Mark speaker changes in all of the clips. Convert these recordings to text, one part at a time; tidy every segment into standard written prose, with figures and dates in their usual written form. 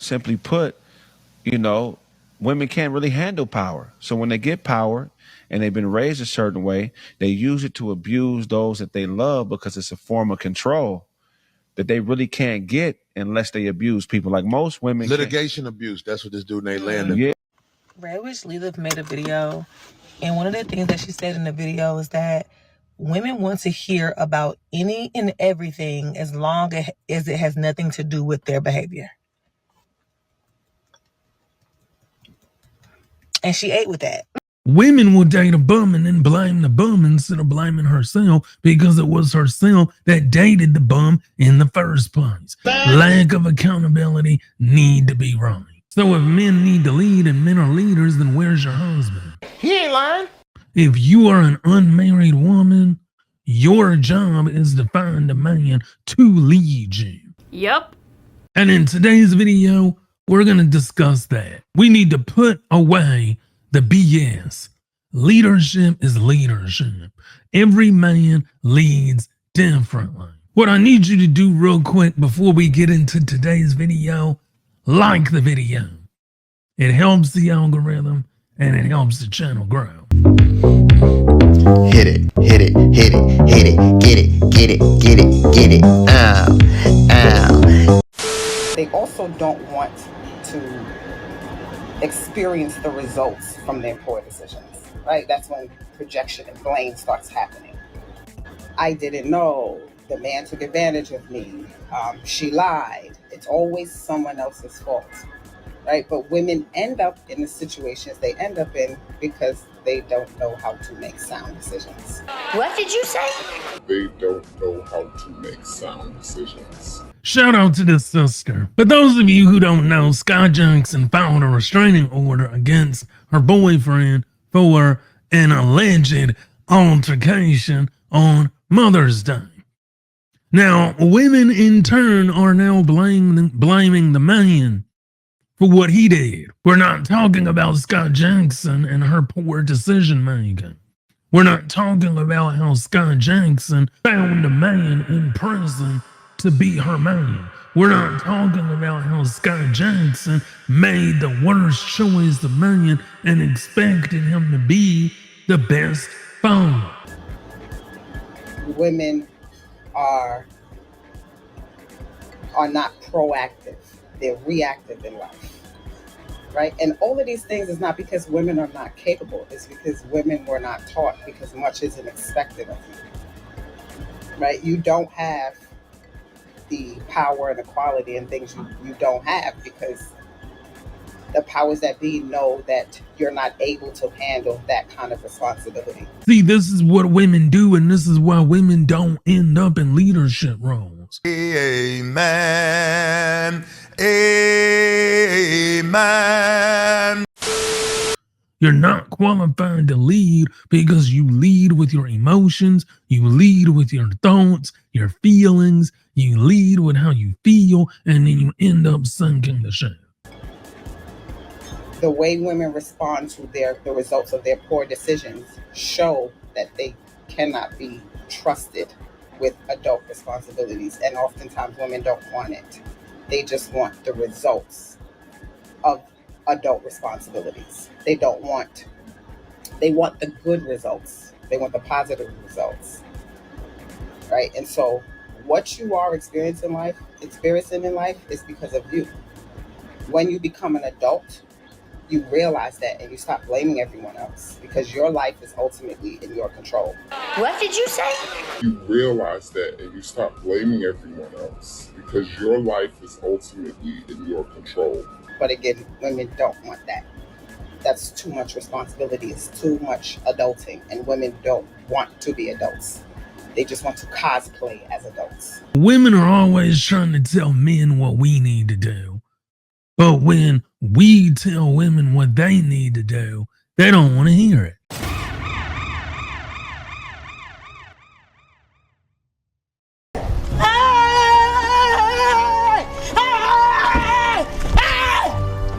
Speaker 1: simply put, you know, women can't really handle power. So when they get power and they've been raised a certain way, they use it to abuse those that they love because it's a form of control that they really can't get unless they abuse people. Like most women,
Speaker 2: litigation abuse. That's what this dude named Landon.
Speaker 1: Yeah.
Speaker 3: Redwitch Lilith made a video, and one of the things that she said in the video is that women want to hear about any and everything as long as it has nothing to do with their behavior. And she ate with that.
Speaker 4: Women will date a bum and then blame the bum instead of blaming herself because it was herself that dated the bum in the first place. Lack of accountability need to be right. So if men need to lead and men are leaders, then where's your husband?
Speaker 2: He ain't lying.
Speaker 4: If you are an unmarried woman, your job is to find a man to lead you.
Speaker 5: Yep.
Speaker 4: And in today's video, we're going to discuss that. We need to put away the BS. Leadership is leadership. Every man leads differently. What I need you to do real quick before we get into today's video, like the video. It helps the algorithm and it helps the channel grow.
Speaker 6: Hit it, hit it, hit it, hit it, get it, get it, get it, get it, ow, ow.
Speaker 7: They also don't want to experience the results from their poor decisions, right? That's when projection and blame starts happening. I didn't know. The man took advantage of me. She lied. It's always someone else's fault, right? But women end up in the situations they end up in because they don't know how to make sound decisions.
Speaker 5: What did you say?
Speaker 8: They don't know how to make sound decisions.
Speaker 4: Shout out to this sister. For those of you who don't know, Skai Jackson filed a restraining order against her boyfriend for an alleged altercation on Mother's Day. Now, women in turn are now blaming the man for what he did. We're not talking about Skai Jackson and her poor decision making. We're not talking about how Skai Jackson found a man in prison to be her man. We're not talking about how Skai Jackson made the worst choice of man and expected him to be the best father.
Speaker 7: Women are not proactive. They're reactive in life, right? And all of these things is not because women are not capable. It's because women were not taught, because much isn't expected of you, right? You don't have the power and equality and things you don't have because the powers that be know that you're not able to handle that kind of responsibility.
Speaker 4: See, this is what women do, and this is why women don't end up in leadership roles.
Speaker 2: Amen. Amen.
Speaker 4: You're not qualified to lead because you lead with your emotions, you lead with your thoughts, your feelings, you lead with how you feel, and then you end up sinking the ship.
Speaker 7: The way women respond to the results of their poor decisions show that they cannot be trusted with adult responsibilities. And oftentimes women don't want it. They just want the results of adult responsibilities. They want the good results. They want the positive results, right? And so what you are experiencing in life is because of you. When you become an adult, you realize that and you stop blaming everyone else because your life is ultimately in your control.
Speaker 5: What did you say?
Speaker 8: You realize that and you stop blaming everyone else because your life is ultimately in your control.
Speaker 7: But again, women don't want that. That's too much responsibility. It's too much adulting, and women don't want to be adults. They just want to cosplay as adults.
Speaker 4: Women are always trying to tell men what we need to do. But when we tell women what they need to do, they don't want to hear it.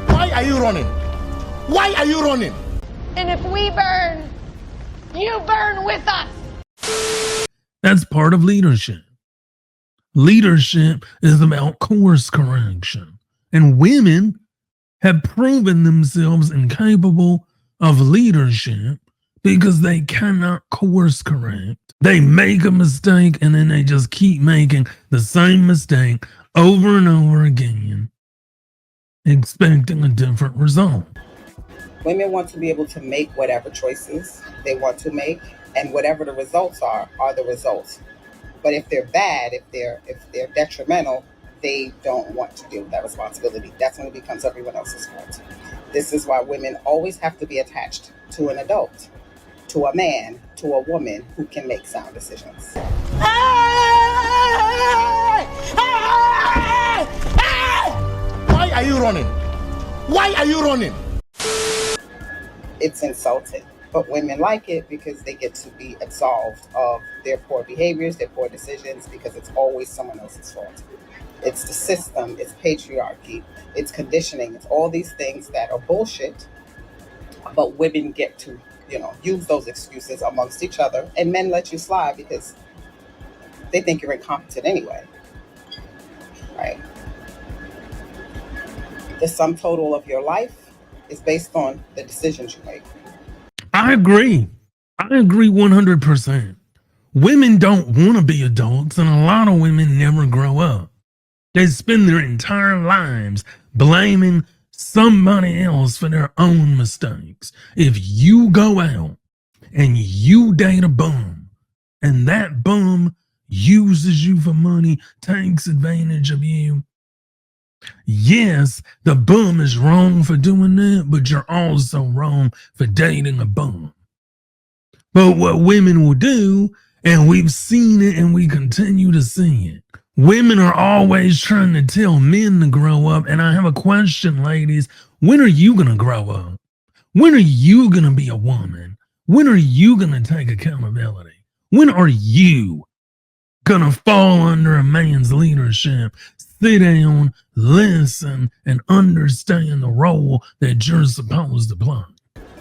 Speaker 2: Why are you running? Why are you running?
Speaker 9: And if we burn, you burn with us.
Speaker 4: That's part of leadership. Leadership is about course correction. And women have proven themselves incapable of leadership because they cannot course correct. They make a mistake and then they just keep making the same mistake over and over again, expecting a different result.
Speaker 7: Women want to be able to make whatever choices they want to make, and whatever the results are the results. But if they're bad, if they're detrimental, they don't want to deal with that responsibility. That's when it becomes everyone else's fault. This is why women always have to be attached to an adult, to a man, to a woman who can make sound decisions.
Speaker 2: Why are you running? Why are you running?
Speaker 7: It's insulting, but women like it because they get to be absolved of their poor behaviors, their poor decisions, because it's always someone else's fault. It's the system, it's patriarchy, it's conditioning, it's all these things that are bullshit, but women get to, use those excuses amongst each other, and men let you slide because they think you're incompetent anyway, right? The sum total of your life is based on the decisions you make.
Speaker 4: I agree 100%. Women don't want to be adults, and a lot of women never grow up. They spend their entire lives blaming somebody else for their own mistakes. If you go out and you date a bum, and that bum uses you for money, takes advantage of you, yes, the bum is wrong for doing that, but you're also wrong for dating a bum. But what women will do, and we've seen it and we continue to see it, women are always trying to tell men to grow up. And I have a question, ladies. When are you going to grow up? When are you going to be a woman? When are you going to take accountability? When are you going to fall under a man's leadership? Sit down, listen, and understand the role that you're supposed to play.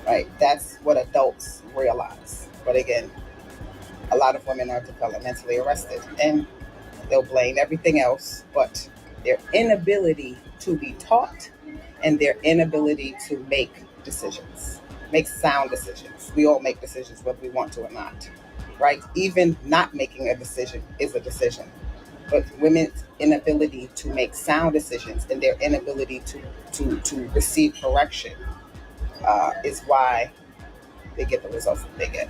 Speaker 7: Right, that's what adults realize. But again, a lot of women are developmentally arrested, and they'll blame everything else but their inability to be taught and their inability to make decisions, make sound decisions. We all make decisions whether we want to or not, right? Even not making a decision is a decision. But women's inability to make sound decisions and their inability to receive correction is why they get the results that they get.